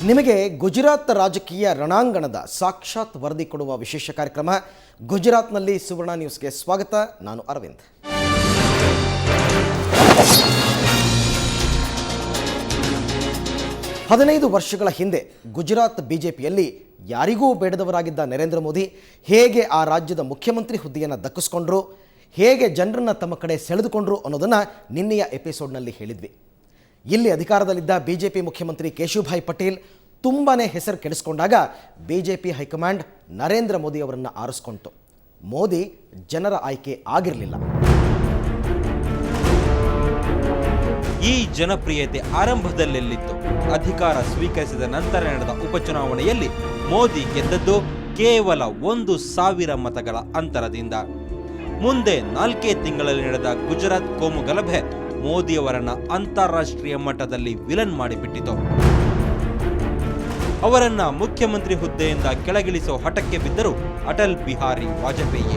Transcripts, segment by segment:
ನಿಮಗೆ ಗುಜರಾತ್ ರಾಜಕೀಯ ರಣಾಂಗಣದ ಸಾಕ್ಷಾತ್ ವರದಿ ಕೊಡುವ ವಿಶೇಷ ಕಾರ್ಯಕ್ರಮ ಗುಜರಾತ್ನಲ್ಲಿ ಸುವರ್ಣ ನ್ಯೂಸ್ಗೆ ಸ್ವಾಗತ. ನಾನು ಅರವಿಂದ್. ಹದಿನೈದು ವರ್ಷಗಳ ಹಿಂದೆ ಗುಜರಾತ್ ಬಿಜೆಪಿಯಲ್ಲಿ ಯಾರಿಗೂ ಬೇಡದವರಾಗಿದ್ದ ನರೇಂದ್ರ ಮೋದಿ ಹೇಗೆ ಆ ರಾಜ್ಯದ ಮುಖ್ಯಮಂತ್ರಿ ಹುದ್ದೆಯನ್ನು ದಕ್ಕಿಸ್ಕೊಂಡ್ರು, ಹೇಗೆ ಜನರನ್ನು ತಮ್ಮ ಕಡೆ ಸೆಳೆದುಕೊಂಡ್ರು ಅನ್ನೋದನ್ನು ನಿನ್ನೆಯ ಎಪಿಸೋಡ್ನಲ್ಲಿ ಹೇಳಿದ್ವಿ. ಇಲ್ಲಿ ಅಧಿಕಾರದಲ್ಲಿದ್ದ ಬಿಜೆಪಿ ಮುಖ್ಯಮಂತ್ರಿ ಕೇಶುಭಾಯ್ ಪಟೇಲ್ ತುಂಬಾ ಹೆಸರು ಕೆಡಿಸ್ಕೊಂಡಾಗ ಬಿಜೆಪಿ ಹೈಕಮಾಂಡ್ ನರೇಂದ್ರ ಮೋದಿ ಅವರನ್ನು ಆರಿಸ್ಕೊಂತು. ಮೋದಿ ಜನರ ಆಯ್ಕೆ ಆಗಿರಲಿಲ್ಲ. ಈ ಜನಪ್ರಿಯತೆ ಆರಂಭದಲ್ಲೆಲ್ಲಿತ್ತು? ಅಧಿಕಾರ ಸ್ವೀಕರಿಸಿದ ನಂತರ ನಡೆದ ಉಪಚುನಾವಣೆಯಲ್ಲಿ ಮೋದಿ ಗೆದ್ದದ್ದು ಕೇವಲ 1,000 ಮತಗಳ ಅಂತರದಿಂದ. ಮುಂದೆ 4 ತಿಂಗಳಲ್ಲಿ ನಡೆದ ಗುಜರಾತ್ ಕೋಮು ಗಲಭೆ ಮೋದಿಯವರನ್ನ ಅಂತಾರಾಷ್ಟ್ರೀಯ ಮಟ್ಟದಲ್ಲಿ ವಿಲನ್ ಮಾಡಿಬಿಟ್ಟಿತು. ಅವರನ್ನ ಮುಖ್ಯಮಂತ್ರಿ ಹುದ್ದೆಯಿಂದ ಕೆಳಗಿಳಿಸೋ ಹಠಕ್ಕೆ ಬಿದ್ದರು ಅಟಲ್ ಬಿಹಾರಿ ವಾಜಪೇಯಿ.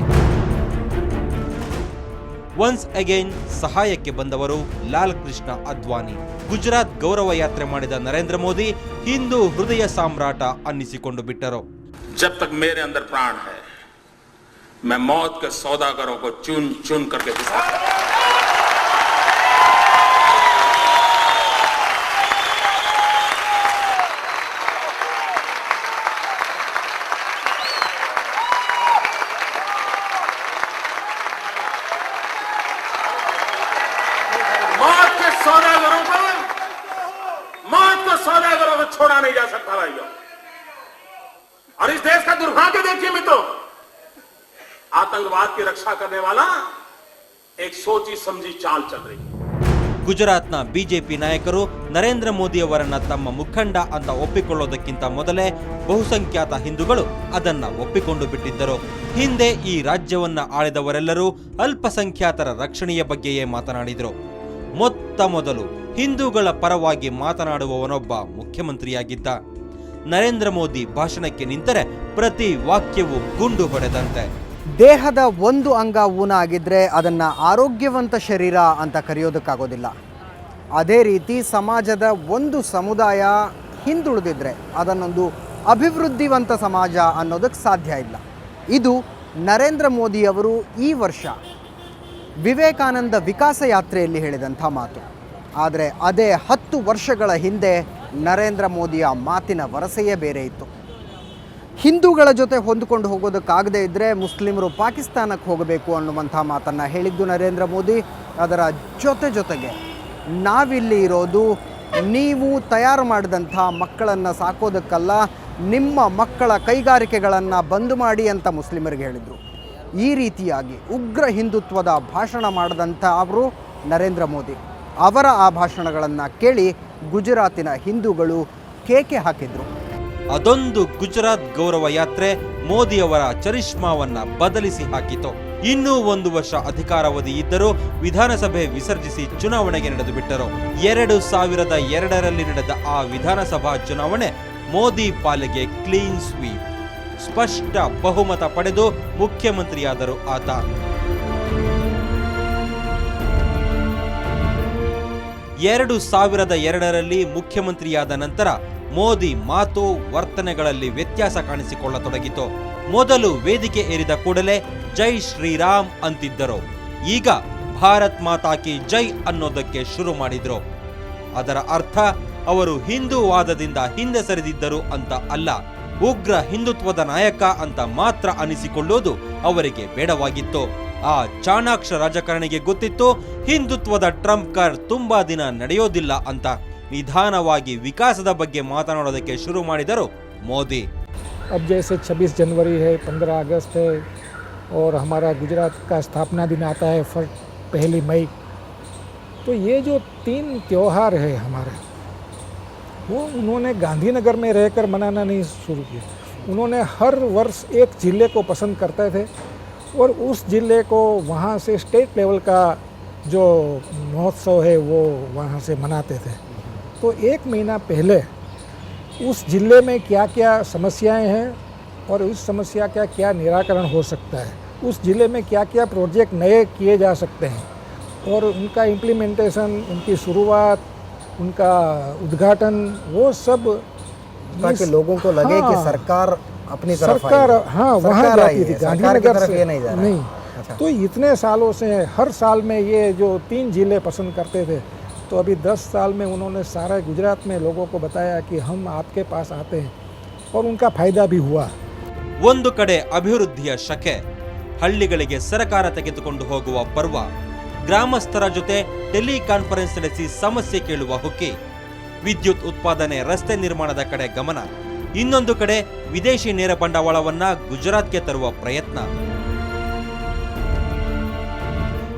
ಒನ್ಸ್ ಅಗೈನ್ ಸಹಾಯಕ್ಕೆ ಬಂದವರು ಲಾಲ್ ಕೃಷ್ಣ ಅದ್ವಾನಿ. ಗುಜರಾತ್ ಗೌರವ ಯಾತ್ರೆ ಮಾಡಿದ ನರೇಂದ್ರ ಮೋದಿ ಹಿಂದೂ ಹೃದಯ ಸಾಮ್ರಾಟ ಅನ್ನಿಸಿಕೊಂಡು ಬಿಟ್ಟರು. जब तक मेरे अंदर प्राण है मैं मौत के सौदागरों को चुन चुन करके दिखाता हूं. मौत को सौदागरों को छोड़ा नहीं जा सकता भाइयों. और इस देश का दुर्भाग्य देखिए मित्रों, आतंकवाद की रक्षा करने वाला एक सोची समझी चाल चल रही है. ಗುಜರಾತ್ನ ಬಿಜೆಪಿ ನಾಯಕರು ನರೇಂದ್ರ ಮೋದಿ ಅವರನ್ನ ತಮ್ಮ ಮುಖಂಡ ಅಂತ ಒಪ್ಪಿಕೊಳ್ಳೋದಕ್ಕಿಂತ ಮೊದಲೇ ಬಹುಸಂಖ್ಯಾತ ಹಿಂದೂಗಳು ಅದನ್ನ ಒಪ್ಪಿಕೊಂಡು ಬಿಟ್ಟಿದ್ದರು. ಹಿಂದೆ ಈ ರಾಜ್ಯವನ್ನ ಆಳಿದವರೆಲ್ಲರೂ ಅಲ್ಪಸಂಖ್ಯಾತರ ರಕ್ಷಣೆಯ ಬಗ್ಗೆಯೇ ಮಾತನಾಡಿದರು. ಮೊತ್ತ ಮೊದಲು ಹಿಂದೂಗಳ ಪರವಾಗಿ ಮಾತನಾಡುವವನೊಬ್ಬ ಮುಖ್ಯಮಂತ್ರಿಯಾಗಿದ್ದ. ನರೇಂದ್ರ ಮೋದಿ ಭಾಷಣಕ್ಕೆ ನಿಂತರೆ ಪ್ರತಿ ವಾಕ್ಯವು ಗುಂಡು ಹೊಡೆದಂತೆ. ದೇಹದ ಒಂದು ಅಂಗ ಊನ ಆಗಿದ್ರೆ ಅದನ್ನು ಆರೋಗ್ಯವಂತ ಶರೀರ ಅಂತ ಕರೆಯೋದಕ್ಕಾಗೋದಿಲ್ಲ. ಅದೇ ರೀತಿ ಸಮಾಜದ ಒಂದು ಸಮುದಾಯ ಹಿಂದುಳಿದಿದ್ರೆ ಅದನ್ನೊಂದು ಅಭಿವೃದ್ಧಿವಂತ ಸಮಾಜ ಅನ್ನೋದಕ್ಕೆ ಸಾಧ್ಯ ಇಲ್ಲ. ಇದು ನರೇಂದ್ರ ಮೋದಿಯವರು ಈ ವರ್ಷ ವಿವೇಕಾನಂದ ವಿಕಾಸ ಯಾತ್ರೆಯಲ್ಲಿ ಹೇಳಿದಂಥ ಮಾತು. ಆದರೆ ಅದೇ 10 ವರ್ಷಗಳ ಹಿಂದೆ ನರೇಂದ್ರ ಮೋದಿಯ ಮಾತಿನ ವರಸೆಯೇ ಬೇರೆ ಇತ್ತು. ಹಿಂದೂಗಳ ಜೊತೆ ಹೊಂದಿಕೊಂಡು ಹೋಗೋದಕ್ಕಾಗದೇ ಇದ್ದರೆ ಮುಸ್ಲಿಮರು ಪಾಕಿಸ್ತಾನಕ್ಕೆ ಹೋಗಬೇಕು ಅನ್ನುವಂಥ ಮಾತನ್ನು ಹೇಳಿದ್ದು ನರೇಂದ್ರ ಮೋದಿ. ಅದರ ಜೊತೆಗೆ ನಾವಿಲ್ಲಿ ಇರೋದು ನೀವು ತಯಾರು ಮಾಡಿದಂಥ ಮಕ್ಕಳನ್ನು ಸಾಕೋದಕ್ಕಲ್ಲ, ನಿಮ್ಮ ಮಕ್ಕಳ ಕೈಗಾರಿಕೆಗಳನ್ನು ಬಂದ್ ಮಾಡಿ ಅಂತ ಮುಸ್ಲಿಮರಿಗೆ ಹೇಳಿದರು. ಈ ರೀತಿಯಾಗಿ ಉಗ್ರ ಹಿಂದುತ್ವದ ಭಾಷಣ ಮಾಡಿದಂಥ ಅವರು ನರೇಂದ್ರ ಮೋದಿ. ಅವರ ಆ ಭಾಷಣಗಳನ್ನು ಕೇಳಿ ಗುಜರಾತಿನ ಹಿಂದೂಗಳು ಕೇಕೆ ಹಾಕಿದ್ರು. ಅದೊಂದು ಗುಜರಾತ್ ಗೌರವ ಯಾತ್ರೆ ಮೋದಿಯವರ ಚರಿಷ್ಮಾವನ್ನ ಬದಲಿಸಿ ಹಾಕಿತು. ಇನ್ನೂ 1 ವರ್ಷ ಅಧಿಕಾರಾವಧಿ ಇದ್ದರೂ ವಿಧಾನಸಭೆ ವಿಸರ್ಜಿಸಿ ಚುನಾವಣೆಗೆ ನಡೆದು ಬಿಟ್ಟರು. 2002ರಲ್ಲಿ ನಡೆದ ಆ ವಿಧಾನಸಭಾ ಚುನಾವಣೆ ಮೋದಿ ಪಾಲಿಗೆ ಕ್ಲೀನ್ ಸ್ವೀಪ್. ಸ್ಪಷ್ಟ ಬಹುಮತ ಪಡೆದು ಮುಖ್ಯಮಂತ್ರಿಯಾದರು ಆತ. 2002ರಲ್ಲಿ ಮುಖ್ಯಮಂತ್ರಿಯಾದ ನಂತರ ಮೋದಿ ಮಾತು ವರ್ತನೆಗಳಲ್ಲಿ ವ್ಯತ್ಯಾಸ ಕಾಣಿಸಿಕೊಳ್ಳತೊಡಗಿತು. ಮೊದಲು ವೇದಿಕೆ ಏರಿದ ಕೂಡಲೇ ಜೈ ಶ್ರೀರಾಮ್ ಅಂತಿದ್ದರು. ಈಗ ಭಾರತ್ ಮಾತಾ ಕಿ ಜೈ ಅನ್ನೋದಕ್ಕೆ ಶುರು ಮಾಡಿದ್ರು. ಅದರ ಅರ್ಥ ಅವರು ಹಿಂದೂವಾದದಿಂದ ಹಿಂದೆ ಸರಿದಿದ್ದರು ಅಂತ ಅಲ್ಲ, ಉಗ್ರ ಹಿಂದುತ್ವದ ನಾಯಕ ಅಂತ ಮಾತ್ರ ಅನಿಸಿಕೊಳ್ಳುವುದು ಅವರಿಗೆ ಬೇಡವಾಗಿತ್ತು. ಆ ಚಾಣಾಕ್ಷ ರಾಜಕಾರಣಿಗೆ ಗೊತ್ತಿತ್ತು ಹಿಂದುತ್ವದ ಟ್ರಂಪ್ ಕಾರ್ಡ್ ತುಂಬಾ ದಿನ ನಡೆಯೋದಿಲ್ಲ ಅಂತ. ನಿಧಾನವಾಗಿ ವಿಕಾಸದ ಬಗ್ಗೆ ಮಾತನಾಡೋದಕ್ಕೆ ಶುರು ಮಾಡಿದರು ಮೋದಿ. अब जैसे 26 जनवरी है, 15 अगस्त है और हमारा गुजरात का स्थापना दिन आता है 1 मई, तो ये जो 3 त्यौहार है हमारे, वो उन्होंने गांधीनगर में रहकर मनाना नहीं शुरू किया. उन्होंने हर वर्ष एक जिले को पसंद करते थे और उस जिले को वहाँ से स्टेट लेवल का जो महोत्सव है वो वहाँ से मनाते थे. तो 1 महीना पहले उस जिले में क्या क्या समस्याएं हैं और उस समस्या का क्या निराकरण हो सकता है, उस जिले में क्या क्या प्रोजेक्ट नए किए जा सकते हैं और उनका इम्प्लीमेंटेशन, उनकी शुरुआत, उनका उद्घाटन, वो सब ताकि लोगों को लगे कि हाँ। सरकार अपनी तरफ सरकार आई है। हाँ वहाँ सरकार आई जाती थी है, सरकार की गांधीनगर तरफ से ये नहीं जा रहा है। नहीं। अच्छा। तो इतने सालों से हर साल में ये जो 3 जिले पसंद करते थे, तो अभी 10 साल में उन्होंने सारा गुजरात में लोगों को बताया कि हम आपके पास आते हैं, और उनका फायदा भी हुआ। ಒಂದು ಕಡೆ ಅಭಿವೃದ್ಧಿಯ ಶಕೆ, ಹಳ್ಳಿಗಳಿಗೆ ಸರ್ಕಾರ ತೆಗೆದುಕೊಂಡು ಹೋಗುವ ಪರ್ವ, ಗ್ರಾಮಸ್ಥರ ಜೊತೆ ಟೆಲಿಕಾನ್ಫರೆನ್ಸ್ ನಡೆಸಿ ಸಮಸ್ಯೆ ಕೇಳುವ ಹೊಕ್ಕೆ, ವಿದ್ಯುತ್ ಉತ್ಪಾದನೆ, ರಸ್ತೆ ನಿರ್ಮಾಣದ ಕಡೆ ಗಮನ, ಇನ್ನೊಂದು ಕಡೆ ವಿದೇಶಿ ನೇರ ಬಂಡವಾಳವನ್ನ ಗುಜರಾತ್ಗೆ ತರುವ ಪ್ರಯತ್ನ.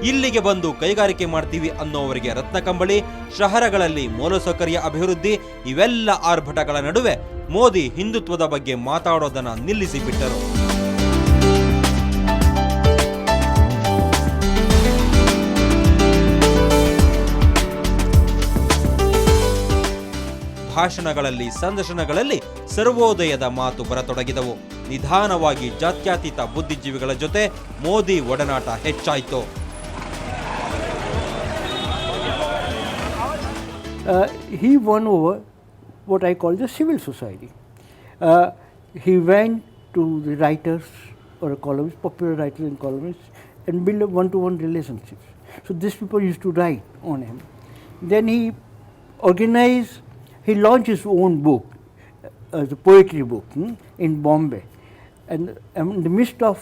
ಇಲ್ಲಿಗೆ ಬಂದು ಕೈಗಾರಿಕೆ ಮಾಡ್ತೀವಿ ಅನ್ನೋವರಿಗೆ ರತ್ನಕಂಬಳಿ, ಶಹರಗಳಲ್ಲಿ ಮೂಲಸೌಕರ್ಯ ಅಭಿವೃದ್ಧಿ, ಇವೆಲ್ಲ ಆರ್ಭಟಗಳ ನಡುವೆ ಮೋದಿ ಹಿಂದುತ್ವದ ಬಗ್ಗೆ ಮಾತಾಡೋದನ್ನ ನಿಲ್ಲಿಸಿ ಬಿಟ್ಟರು. ಭಾಷಣಗಳಲ್ಲಿ, ಸಂದರ್ಶನಗಳಲ್ಲಿ ಸರ್ವೋದಯದ ಮಾತು ಬರತೊಡಗಿದವು. ನಿಧಾನವಾಗಿ ಜಾತ್ಯತೀತ ಬುದ್ಧಿಜೀವಿಗಳ ಜೊತೆ ಮೋದಿ ಒಡನಾಟ ಹೆಚ್ಚಾಯಿತು. He won over what I call the civil society. He went to the writers or columnists, popular writers and columnists, and build a one-to-one relationships. So these people used to write on him. Then he organized, he launched his own book, the poetry book in Bombay, and in the midst of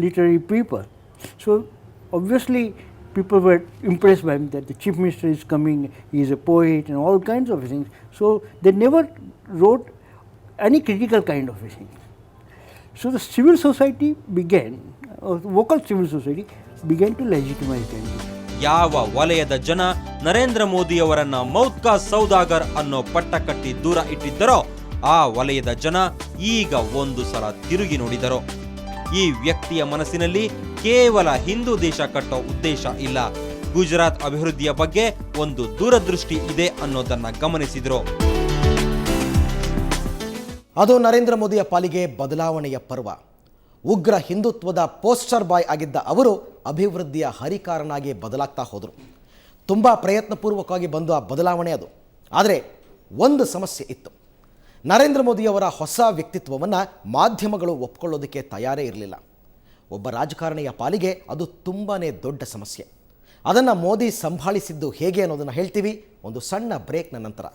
literary people. So obviously people were impressed by him that the chief minister is coming, he is a poet and all kinds of things. So they never wrote any critical kind of thing. So the civil society began, or the vocal civil society began to legitimize Gandhi. ಯಾವ ವಲಯದ ಜನ ನರೇಂದ್ರ ಮೋದಿಯವರನ್ನ ಮೌತ್ಕಾ ಸೌದಾಗರ್ ಅನ್ನೋ ಪಟ್ಟ ಕಟ್ಟಿ ದೂರ ಇಟ್ಟಿದ್ದರೋ ಆ ವಲಯದ ಜನ ಈಗ ಒಂದು ಸಲ ತಿರುಗಿ ನೋಡಿದರು. ಈ ವ್ಯಕ್ತಿಯ ಮನಸ್ಸಿನಲ್ಲಿ ಕೇವಲ ಹಿಂದೂ ದೇಶ ಕಟ್ಟೋ ಉದ್ದೇಶ ಇಲ್ಲ, ಗುಜರಾತ್ ಅಭಿವೃದ್ಧಿಯ ಬಗ್ಗೆ ಒಂದು ದೂರದೃಷ್ಟಿ ಇದೆ ಅನ್ನೋದನ್ನ ಗಮನಿಸಿದ್ರು. ಅದು ನರೇಂದ್ರ ಮೋದಿಯ ಪಾಲಿಗೆ ಬದಲಾವಣೆಯ ಪರ್ವ. ಉಗ್ರ ಹಿಂದುತ್ವದ ಪೋಸ್ಟರ್ ಬಾಯ್ ಆಗಿದ್ದ ಅವರು ಅಭಿವೃದ್ಧಿಯ ಹರಿಕಾರನಾಗಿ ಬದಲಾಗ್ತಾ ಹೋದರು. ತುಂಬ ಪ್ರಯತ್ನಪೂರ್ವಕವಾಗಿ ಬಂದು ಆ ಬದಲಾವಣೆ ಅದು. ಆದರೆ ಒಂದು ಸಮಸ್ಯೆ ಇತ್ತು. ನರೇಂದ್ರ ಮೋದಿಯವರ ಹೊಸ ವ್ಯಕ್ತಿತ್ವವನ್ನು ಮಾಧ್ಯಮಗಳು ಒಪ್ಕೊಳ್ಳೋದಕ್ಕೆ ತಯಾರೇ ಇರಲಿಲ್ಲ. ಒಬ್ಬ ರಾಜಕಾರಣಿಯ ಪಾಲಿಗೆ ಅದು ತುಂಬಾ ದೊಡ್ಡ ಸಮಸ್ಯೆ. ಅದನ್ನು ಮೋದಿ ಸಂಭಾಳಿಸಿದ್ದು ಹೇಗೆ ಅನ್ನೋದನ್ನು ಹೇಳ್ತೀವಿ ಒಂದು ಸಣ್ಣ ಬ್ರೇಕ್ನ ನಂತರ.